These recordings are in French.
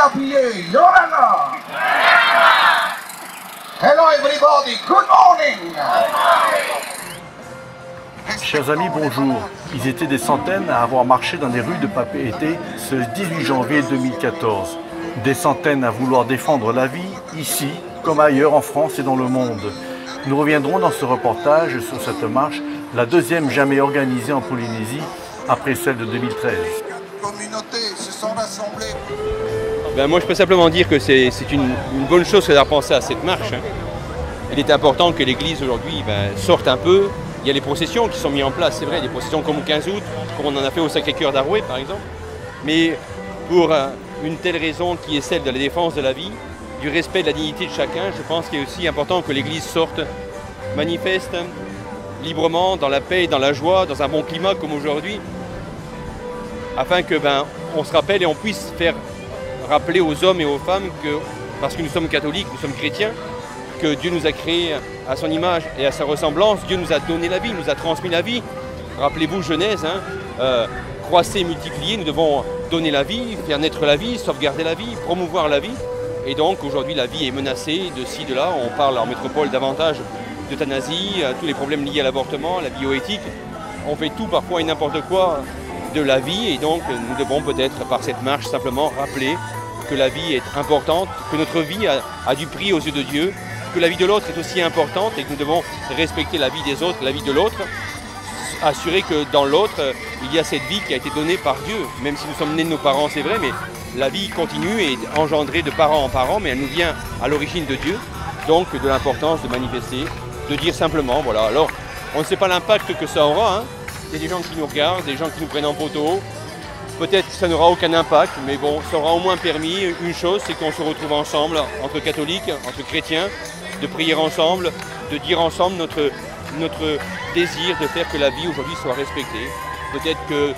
Yapiye, Yorana. Hello everybody, good morning. Chers amis, bonjour. Ils étaient des centaines à avoir marché dans les rues de Papeete ce 18 janvier 2014. Des centaines à vouloir défendre la vie, ici comme ailleurs en France et dans le monde. Nous reviendrons dans ce reportage sur cette marche, la deuxième jamais organisée en Polynésie, après celle de 2013. Moi je peux simplement dire que c'est une bonne chose d'avoir pensé à cette marche. Il est important que l'Église aujourd'hui sorte un peu. Il y a les processions qui sont mises en place, c'est vrai, des processions comme au 15 août, comme on en a fait au Sacré-Cœur d'Arouet par exemple. Mais pour une telle raison qui est celle de la défense de la vie, du respect de la dignité de chacun, je pense qu'il est aussi important que l'Église sorte, manifeste librement, dans la paix et dans la joie, dans un bon climat comme aujourd'hui, afin que on se rappelle et on puisse faire rappeler aux hommes et aux femmes que, parce que nous sommes catholiques, nous sommes chrétiens, que Dieu nous a créés à son image et à sa ressemblance. Dieu nous a donné la vie, nous a transmis la vie. Rappelez-vous Genèse, croissez et multiplier, nous devons donner la vie, faire naître la vie, sauvegarder la vie, promouvoir la vie. Et donc aujourd'hui la vie est menacée de ci, de là. On parle en métropole davantage d'euthanasie, tous les problèmes liés à l'avortement, à la bioéthique. On fait tout parfois et n'importe quoi de la vie et donc nous devons peut-être par cette marche simplement rappeler que la vie est importante, que notre vie a du prix aux yeux de Dieu, que la vie de l'autre est aussi importante et que nous devons respecter la vie des autres, la vie de l'autre, assurer que dans l'autre, il y a cette vie qui a été donnée par Dieu. Même si nous sommes nés de nos parents, c'est vrai, mais la vie continue et est engendrée de parent en parent, mais elle nous vient à l'origine de Dieu. Donc de l'importance de manifester, de dire simplement, voilà. Alors, on ne sait pas l'impact que ça aura. Il y a des gens qui nous regardent, des gens qui nous prennent en photo. Peut-être que ça n'aura aucun impact, mais bon, ça aura au moins permis une chose, c'est qu'on se retrouve ensemble, entre catholiques, entre chrétiens, de prier ensemble, de dire ensemble notre désir de faire que la vie aujourd'hui soit respectée. Peut-être que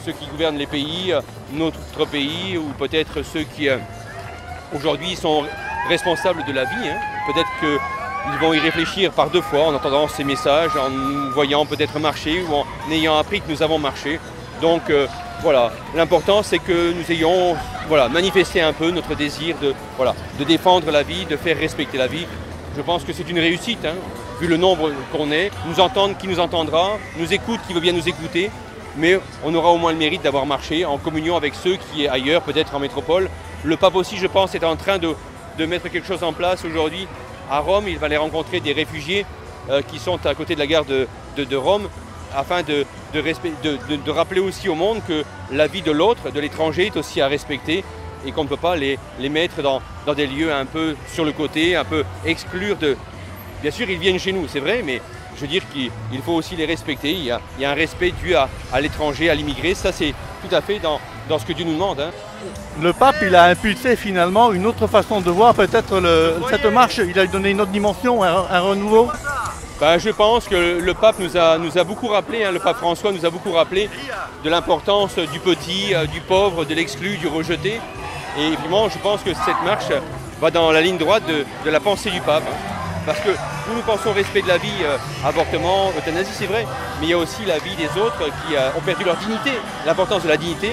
ceux qui gouvernent les pays, notre pays, ou peut-être ceux qui aujourd'hui sont responsables de la vie, peut-être qu'ils vont y réfléchir par deux fois en entendant ces messages, en nous voyant peut-être marcher ou en ayant appris que nous avons marché. Donc voilà, l'important c'est que nous ayons manifesté un peu notre désir de défendre la vie, de faire respecter la vie. Je pense que c'est une réussite, vu le nombre qu'on est, nous entendre qui nous entendra, nous écoute qui veut bien nous écouter, mais on aura au moins le mérite d'avoir marché en communion avec ceux qui, ailleurs, peut-être en métropole. Le pape aussi, je pense, est en train de mettre quelque chose en place aujourd'hui. À Rome, il va aller rencontrer des réfugiés qui sont à côté de la gare de Rome, afin de rappeler aussi au monde que la vie de l'autre, de l'étranger, est aussi à respecter et qu'on ne peut pas les mettre dans des lieux un peu sur le côté, un peu exclure de... Bien sûr, ils viennent chez nous, c'est vrai, mais je veux dire qu'il faut aussi les respecter. Il y a un respect dû à l'étranger, à l'immigré. Ça, c'est tout à fait dans ce que Dieu nous demande. Le pape, il a impulsé finalement une autre façon de voir peut-être cette marche. Il a donné une autre dimension, un renouveau. Je pense que le pape nous a beaucoup rappelé, le pape François nous a beaucoup rappelé de l'importance du petit, du pauvre, de l'exclu, du rejeté. Et vraiment, je pense que cette marche va dans la ligne droite de la pensée du pape. Parce que nous pensons au respect de la vie, avortement, euthanasie, c'est vrai, mais il y a aussi la vie des autres qui ont perdu leur dignité. L'importance de la dignité,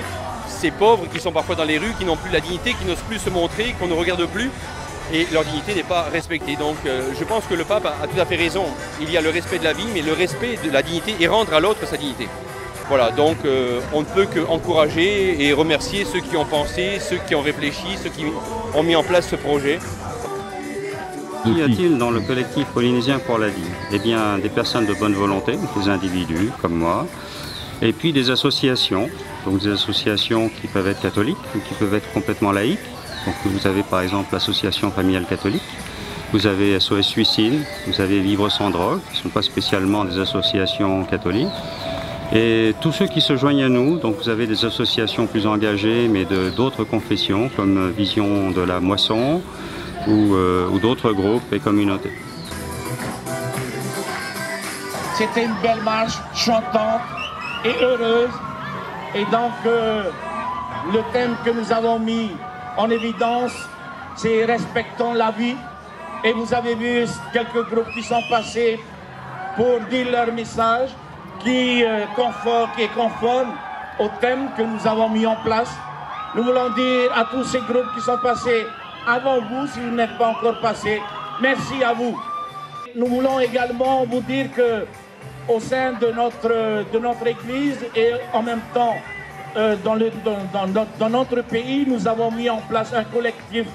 ces pauvres qui sont parfois dans les rues, qui n'ont plus la dignité, qui n'osent plus se montrer, qu'on ne regarde plus, et leur dignité n'est pas respectée. Donc je pense que le pape a tout à fait raison. Il y a le respect de la vie, mais le respect de la dignité et rendre à l'autre sa dignité. Voilà, donc on ne peut qu'encourager et remercier ceux qui ont pensé, ceux qui ont réfléchi, ceux qui ont mis en place ce projet. Qu'y a-t-il dans le collectif polynésien pour la vie? Eh bien, des personnes de bonne volonté, des individus comme moi, et puis des associations, donc des associations qui peuvent être catholiques ou qui peuvent être complètement laïques. Donc vous avez par exemple l'association familiale catholique, vous avez SOS Suicide, vous avez Vivre sans drogue, qui ne sont pas spécialement des associations catholiques. Et tous ceux qui se joignent à nous, donc vous avez des associations plus engagées, mais d'autres confessions, comme Vision de la Moisson, ou d'autres groupes et communautés. C'était une belle marche chantante et heureuse. Et donc, le thème que nous avons mis en évidence, c'est respectons la vie. Et vous avez vu quelques groupes qui sont passés pour dire leur message qui est conforme au thème que nous avons mis en place. Nous voulons dire à tous ces groupes qui sont passés avant vous, si vous n'êtes pas encore passés, merci à vous. Nous voulons également vous dire que au sein de notre Église et en même temps dans notre pays, nous avons mis en place un collectif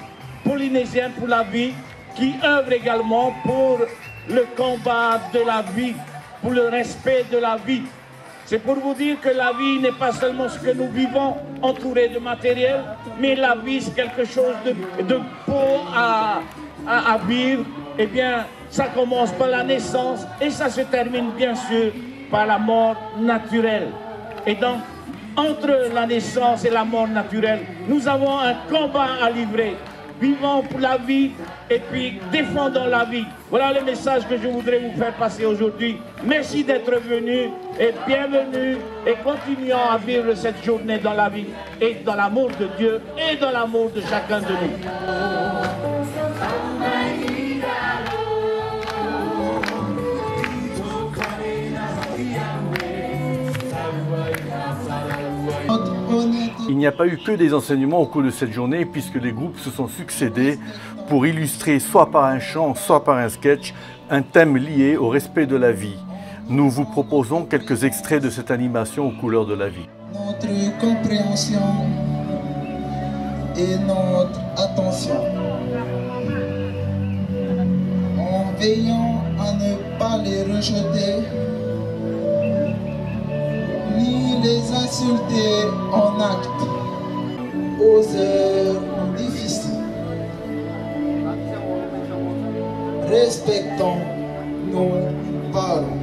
polynésien pour la vie qui œuvre également pour le combat de la vie, pour le respect de la vie. C'est pour vous dire que la vie n'est pas seulement ce que nous vivons entouré de matériel, mais la vie c'est quelque chose de beau à vivre. Eh bien, ça commence par la naissance et ça se termine bien sûr par la mort naturelle. Et donc, entre la naissance et la mort naturelle, nous avons un combat à livrer. Vivons pour la vie et puis défendons la vie. Voilà le message que je voudrais vous faire passer aujourd'hui. Merci d'être venus et bienvenue et continuons à vivre cette journée dans la vie et dans l'amour de Dieu et dans l'amour de chacun de nous. Il n'y a pas eu que des enseignements au cours de cette journée puisque les groupes se sont succédés pour illustrer soit par un chant, soit par un sketch, un thème lié au respect de la vie. Nous vous proposons quelques extraits de cette animation aux couleurs de la vie. Notre compréhension et notre attention, en veillant à ne pas les rejeter, ni les insulter en acte, aux heures difficiles. Respectons nos parents,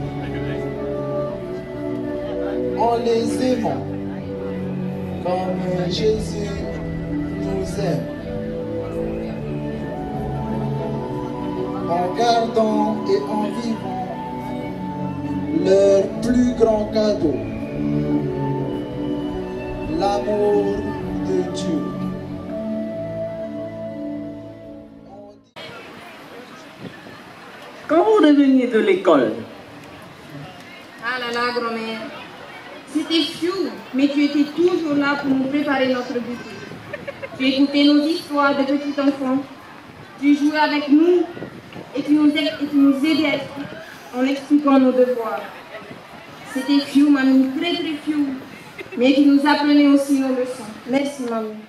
en les aimant comme Jésus nous aime, en gardant et en vivant leur plus grand cadeau, l'amour de Dieu. Quand vous reveniez de l'école, ah là là, grand-mère, c'était fou, mais tu étais toujours là pour nous préparer notre goûter. Tu écoutais nos histoires de petits enfants, tu jouais avec nous et tu nous aidais en expliquant nos devoirs. C'était fou, mamie, très très fou, mais tu nous apprenais aussi nos leçons. Merci, mamie.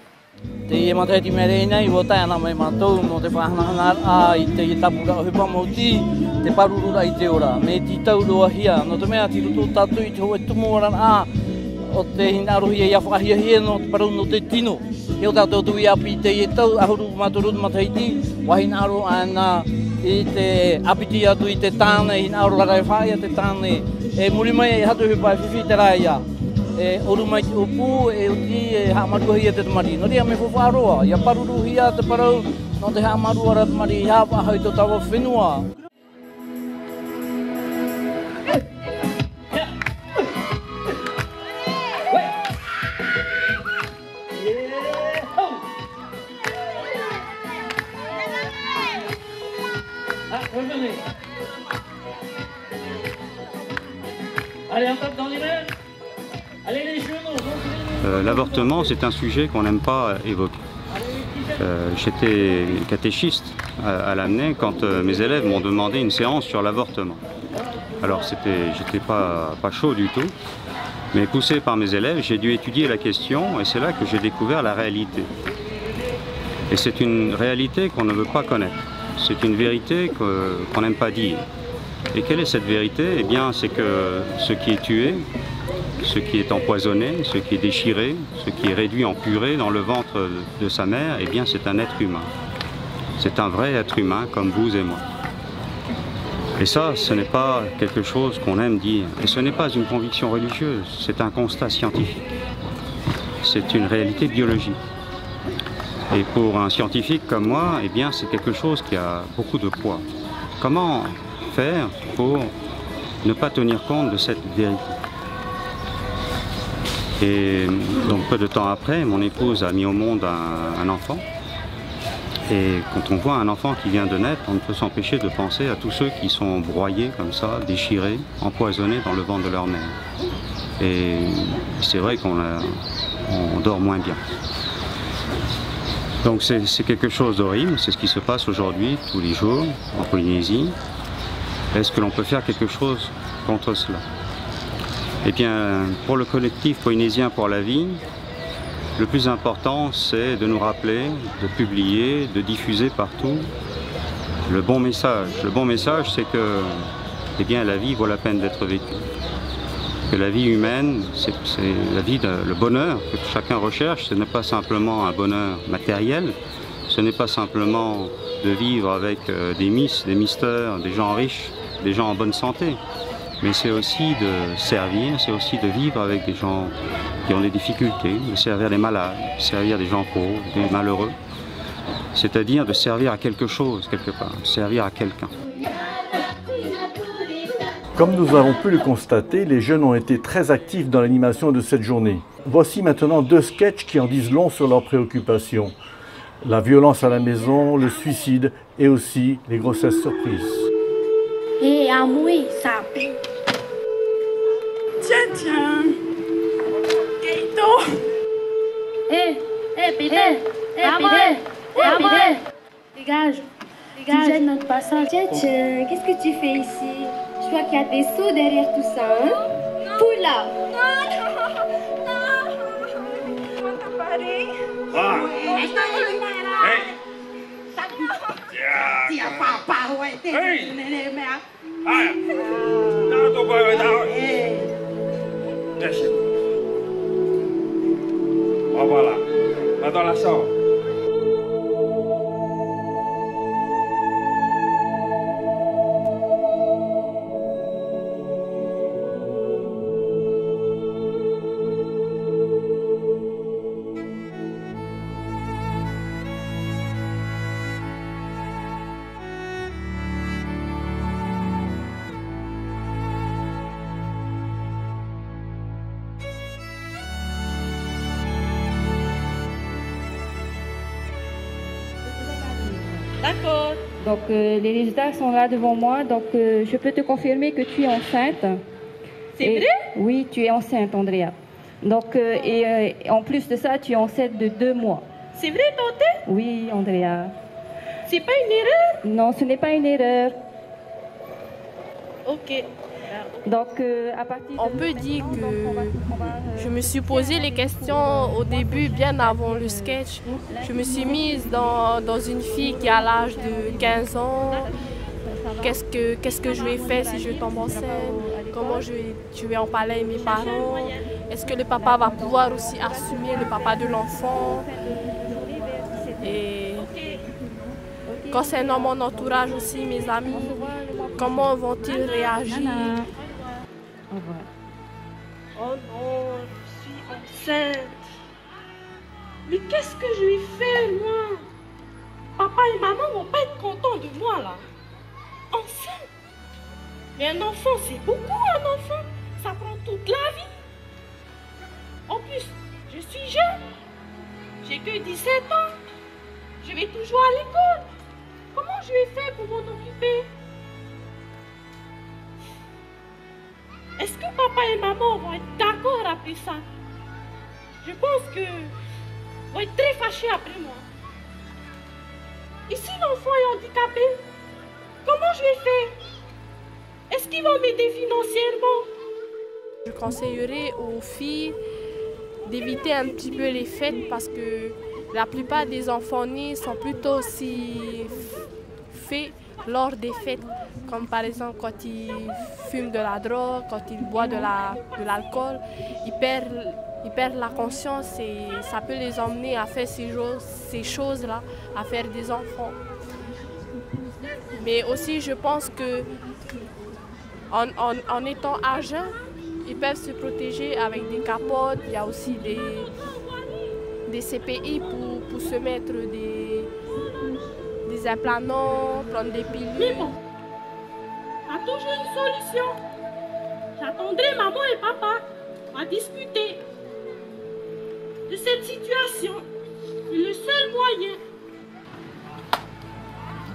Te matai ti mere nei o tai ana mai matou no te whahana a I te tapura o hepa mauti te parurura I te ora me ti taurua hia no te mea ti rutu tatu I te hoe tumuaran a o te hinarohia ia whakahia hia no te paru no te tino heo tātou tui api te I tau ahuru maturut mataiti wahinaro ana I te apiti atu I te tāne hinaro larai whaia te tāne e muri mai e hatu hepa whiwhi te raia e oru mai o pu e uti e hamaru hia te tamari no ria me fofaroa ia paruru hia te parau no te hamaru ara tamari ia pa hau to tawa whenua allez on tape dans les mains. L'avortement, c'est un sujet qu'on n'aime pas évoquer. J'étais catéchiste à l'Amenet quand mes élèves m'ont demandé une séance sur l'avortement. Alors j'étais pas chaud du tout, mais poussé par mes élèves, j'ai dû étudier la question et c'est là que j'ai découvert la réalité. Et c'est une réalité qu'on ne veut pas connaître. C'est une vérité qu'on n'aime pas dire. Et quelle est cette vérité? Eh bien, c'est que ce qui est tué, ce qui est empoisonné, ce qui est déchiré, ce qui est réduit en purée dans le ventre de sa mère, eh bien c'est un être humain. C'est un vrai être humain comme vous et moi. Et ça, ce n'est pas quelque chose qu'on aime dire. Et ce n'est pas une conviction religieuse, c'est un constat scientifique. C'est une réalité biologique. Et pour un scientifique comme moi, eh bien c'est quelque chose qui a beaucoup de poids. Comment faire pour ne pas tenir compte de cette vérité? Et donc peu de temps après, mon épouse a mis au monde un enfant. Et quand on voit un enfant qui vient de naître, on ne peut s'empêcher de penser à tous ceux qui sont broyés comme ça, déchirés, empoisonnés dans le ventre de leur mère. Et c'est vrai qu'on dort moins bien. Donc c'est quelque chose d'horrible, c'est ce qui se passe aujourd'hui, tous les jours, en Polynésie. Est-ce que l'on peut faire quelque chose contre cela? Eh bien, pour le collectif polynésien pour la vie, le plus important, c'est de nous rappeler, de publier, de diffuser partout le bon message. Le bon message, c'est que eh bien, la vie vaut la peine d'être vécue. Que la vie humaine, c'est la vie, le bonheur que chacun recherche, ce n'est pas simplement un bonheur matériel, ce n'est pas simplement de vivre avec des miss, des misters, des gens riches, des gens en bonne santé, mais c'est aussi de servir, c'est aussi de vivre avec des gens qui ont des difficultés, de servir les malades, de servir des gens pauvres, des malheureux, c'est-à-dire de servir à quelque chose, quelque part, servir à quelqu'un. Comme nous avons pu le constater, les jeunes ont été très actifs dans l'animation de cette journée. Voici maintenant 2 sketchs qui en disent long sur leurs préoccupations. La violence à la maison, le suicide et aussi les grossesses surprises. Hé, Amoué, ça. Tiens. Keito. Hé, Pédé. Pédé. Dégage. Tu gênes notre passage. Tiens, qu'est-ce que tu fais ici? Je vois qu'il y a des sous derrière tout ça, hein? Poula! Voilà, va dans la chambre. D'accord. Donc les résultats sont là devant moi, donc je peux te confirmer que tu es enceinte. C'est vrai? Oui, tu es enceinte, Andrea. Donc, en plus de ça, tu es enceinte de 2 mois. C'est vrai, tante? Oui, Andrea. C'est pas une erreur? Non, ce n'est pas une erreur. Ok. Donc, à partir on peut dire que je me suis posé les questions au début, bien avant le sketch. Je me suis mise dans une fille qui a l'âge de 15 ans. Qu'est-ce que je vais faire si je tombe enceinte? Comment je vais en parler à mes parents? Est-ce que le papa va pouvoir aussi assumer le papa de l'enfant? Et concernant mon entourage aussi, mes amis, comment vont-ils réagir? Oh non, je suis enceinte. Mais qu'est-ce que je vais faire, moi? Papa et maman vont pas être contents de moi, là. Enceinte? Mais un enfant, c'est beaucoup, un enfant. Ça prend toute la vie. En plus, je suis jeune. J'ai que 17 ans. Je vais toujours à l'école. Comment je vais faire pour m'en occuper? Est-ce que papa et maman vont être d'accord après ça? Je pense que vont être très fâchés après moi. Et si l'enfant est handicapé, comment je vais faire? Est-ce qu'ils vont m'aider financièrement? Je conseillerais aux filles d'éviter un petit peu les fêtes parce que la plupart des enfants nés sont plutôt aussi faits lors des fêtes, comme par exemple quand ils fument de la drogue, quand ils boivent de l'alcool, ils perdent la conscience et ça peut les emmener à faire ces choses-là, à faire des enfants. Mais aussi je pense que en étant à jeun, ils peuvent se protéger avec des capotes, il y a aussi des CPI pour se mettre des implants, prendre des pilules. Mais bon, il y a toujours une solution. J'attendrai maman et papa à discuter de cette situation. C'est le seul moyen.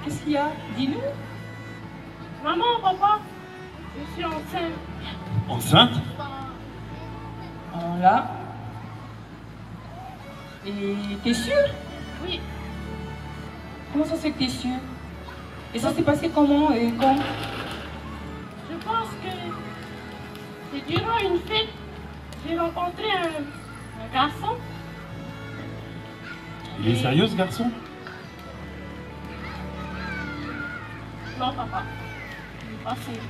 Qu'est-ce qu'il y a? Dis-nous. Maman, papa, je suis enceinte. Enceinte? Là. Et t'es sûre? Oui. Comment ça c'est que t'es sûre? Et ça s'est passé comment et quand? Je pense que c'est durant une fête, j'ai rencontré un garçon. Il est sérieux ce garçon? Non, papa. Il est passé.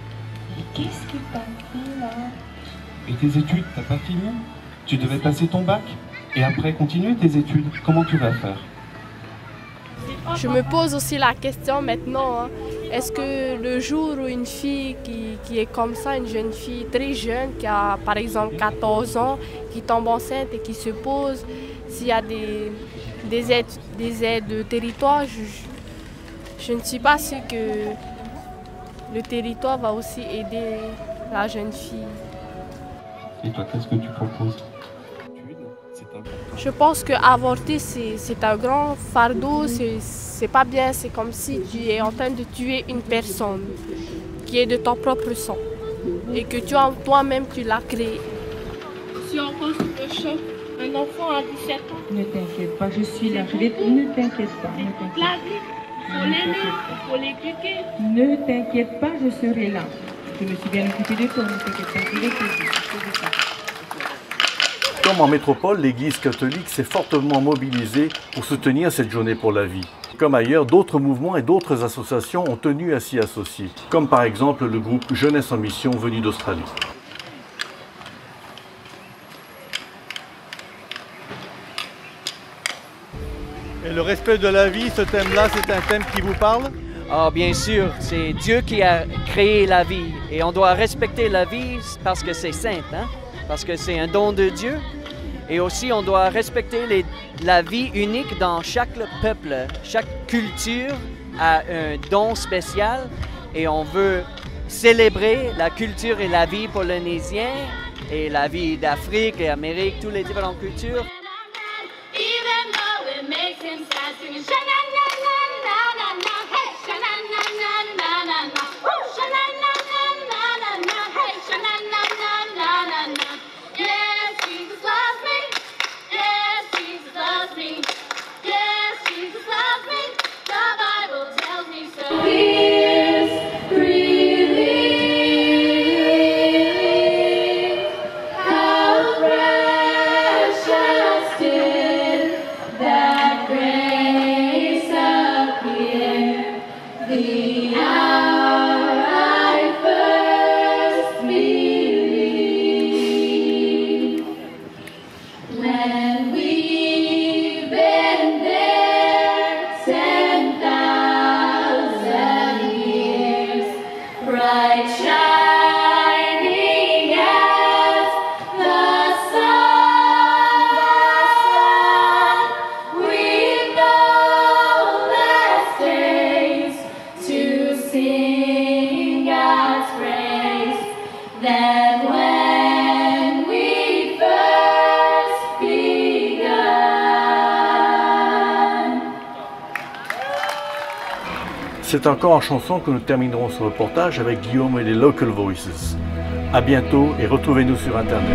Mais qu'est-ce que t'as fait là? Et tes études, t'as pas fini? Tu devais passer ton bac et après continuer tes études. Comment tu vas faire? Je me pose aussi la question maintenant, hein, est-ce que le jour où une fille qui est comme ça, une jeune fille très jeune, qui a par exemple 14 ans, qui tombe enceinte et qui se pose, s'il y a des aides de territoire, je ne suis pas sûre que le territoire va aussi aider la jeune fille. Et toi, qu'est-ce que tu proposes? Je pense qu'avorter, c'est un grand fardeau, c'est pas bien, c'est comme si tu es en train de tuer une personne qui est de ton propre sang et que toi-même tu l'as créé. Je suis encore sous le choc, un enfant à 17 ans. Ne t'inquiète pas, je suis là, ne t'inquiète pas. La vie, faut l'aimer, faut l'éduquer. Ne t'inquiète pas, je serai là. Je me suis bien occupée de toi, ne t'inquiète pas, je vais t'aider. Comme en métropole, l'Église catholique s'est fortement mobilisée pour soutenir cette journée pour la vie. Comme ailleurs, d'autres mouvements et d'autres associations ont tenu à s'y associer, comme par exemple le groupe Jeunesse en Mission venu d'Australie. Et le respect de la vie, ce thème-là, c'est un thème qui vous parle? Ah, bien sûr, c'est Dieu qui a créé la vie et on doit respecter la vie parce que c'est saint, hein? Parce que c'est un don de Dieu. Et aussi, on doit respecter la vie unique dans chaque peuple. Chaque culture a un don spécial et on veut célébrer la culture et la vie polynésienne et la vie d'Afrique et Amérique, toutes les différentes cultures. C'est encore en chanson que nous terminerons ce reportage avec Guillaume et les Local Voices. À bientôt et retrouvez-nous sur Internet.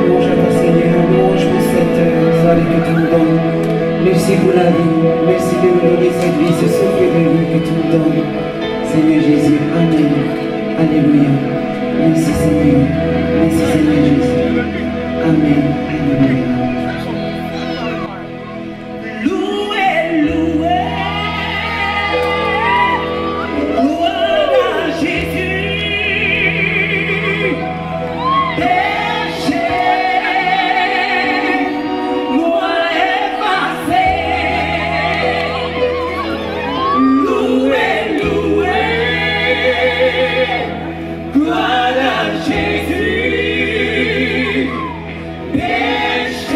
Louange à toi Seigneur, louange pour cette soirée que tu nous donnes. Merci pour la vie, merci de nous donner cette vie, ce souffle de vie que tu nous donnes. Seigneur Jésus, Amen. Alléluia. Merci Seigneur. Merci Seigneur Jésus. Amen. Alléluia. Jésus, péché.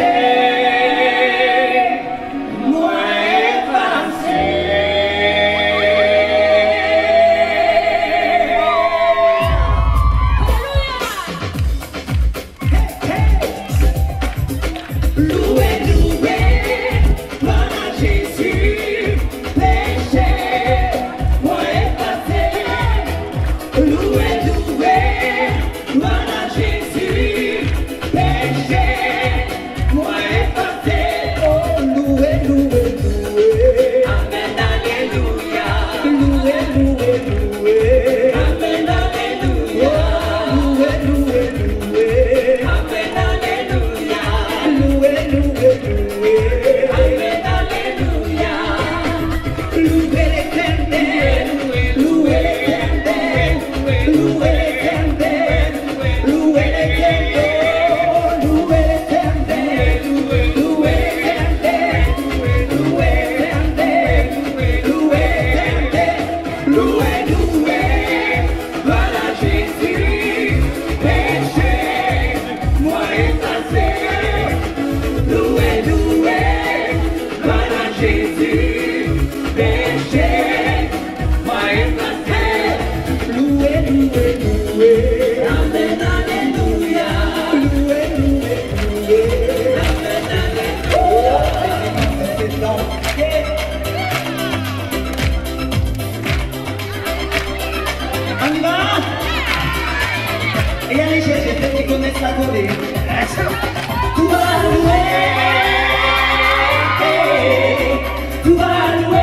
Viens les chercher, fais qu'ils connaissent la Corée. Tout va louer, tout va louer.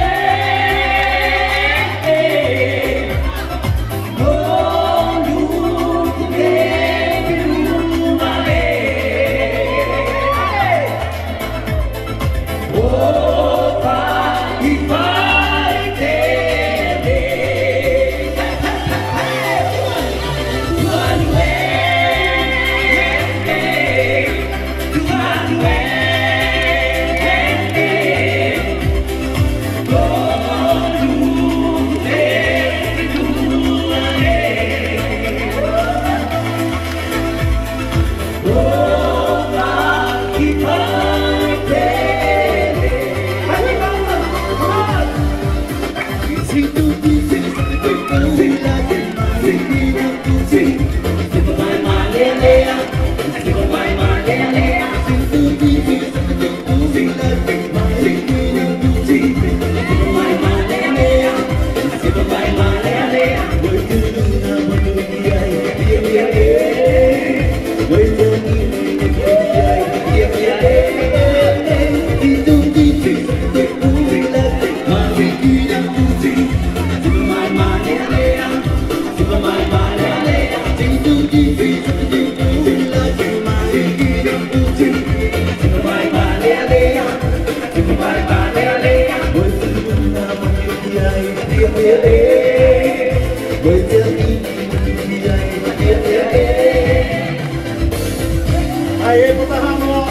Aê, Puta Ramon!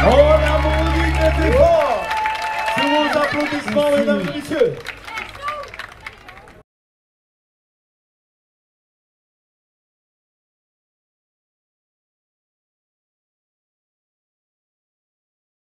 On a mon très fort. Sous vos applaudissements, mesdames et messieurs.